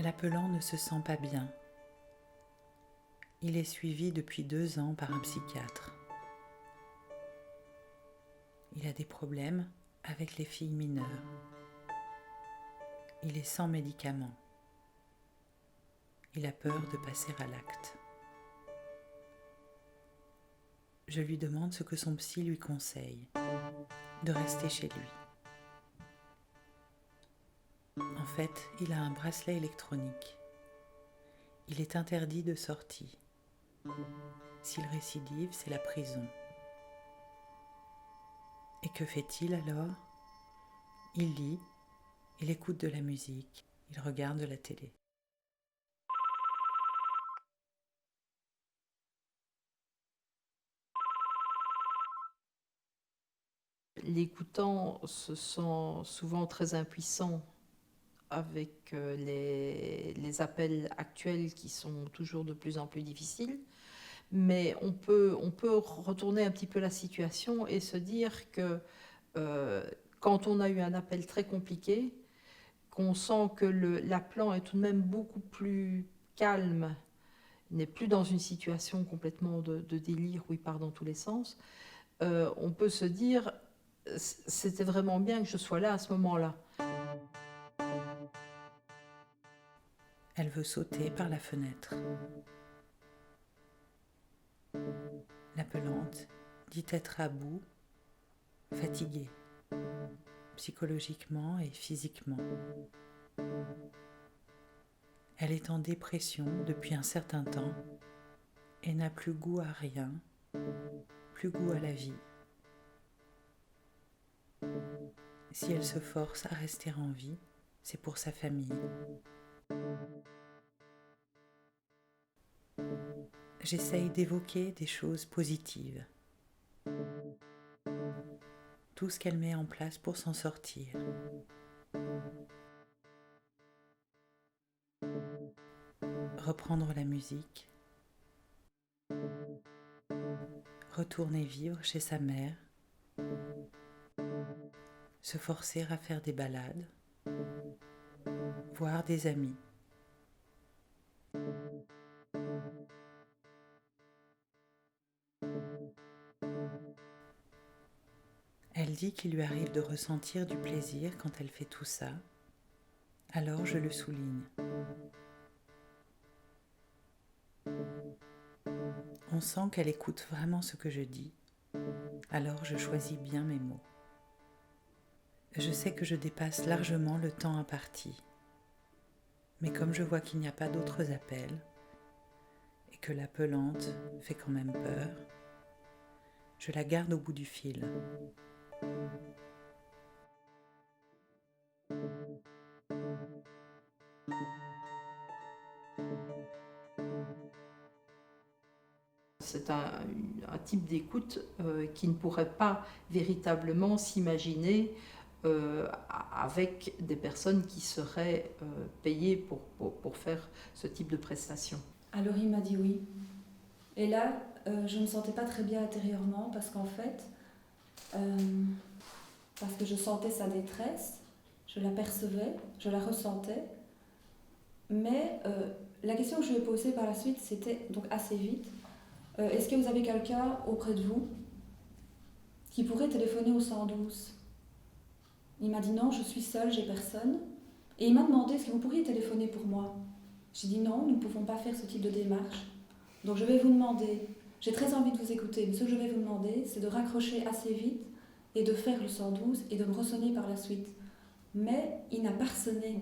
L'appelant ne se sent pas bien. Il est suivi depuis 2 ans par un psychiatre. Il a des problèmes avec les filles mineures. Il est sans médicaments. Il a peur de passer à l'acte. Je lui demande ce que son psy lui conseille, de rester chez lui. En fait, il a un bracelet électronique. Il est interdit de sortie. S'il récidive, c'est la prison. Et que fait-il alors ? Il lit, il écoute de la musique, il regarde de la télé. L'écoutant se sent souvent très impuissant avec les appels actuels qui sont toujours de plus en plus difficiles. Mais on peut retourner un petit peu la situation et se dire que quand on a eu un appel très compliqué, qu'on sent que l'appelant est tout de même beaucoup plus calme, n'est plus dans une situation complètement de délire où il part dans tous les sens, on peut se dire c'était vraiment bien que je sois là à ce moment-là. Elle veut sauter par la fenêtre. L'appelante dit être à bout, fatiguée, psychologiquement et physiquement. Elle est en dépression depuis un certain temps et n'a plus goût à rien, plus goût à la vie. Si elle se force à rester en vie, c'est pour sa famille. J'essaye d'évoquer des choses positives. Tout ce qu'elle met en place pour s'en sortir. Reprendre la musique. Retourner vivre chez sa mère. Se forcer à faire des balades. Voir des amis. Elle dit qu'il lui arrive de ressentir du plaisir quand elle fait tout ça, alors je le souligne. On sent qu'elle écoute vraiment ce que je dis, alors je choisis bien mes mots. Je sais que je dépasse largement le temps imparti, mais comme je vois qu'il n'y a pas d'autres appels, et que l'appelante fait quand même peur, je la garde au bout du fil. C'est un type d'écoute qui ne pourrait pas véritablement s'imaginer avec des personnes qui seraient payées pour faire ce type de prestation. Alors il m'a dit oui. Et là, je ne me sentais pas très bien intérieurement parce qu'en fait, parce que je sentais sa détresse, je la percevais, je la ressentais. Mais la question que je lui ai posée par la suite, c'était donc assez vite. Est-ce que vous avez quelqu'un auprès de vous qui pourrait téléphoner au 112 ? Il m'a dit non, je suis seule, j'ai personne. Et il m'a demandé, est-ce que vous pourriez téléphoner pour moi ? J'ai dit non, nous ne pouvons pas faire ce type de démarche. Donc je vais vous demander, j'ai très envie de vous écouter, mais ce que je vais vous demander, c'est de raccrocher assez vite et de faire le 112 et de me ressonner par la suite. Mais il n'a pas ressonné.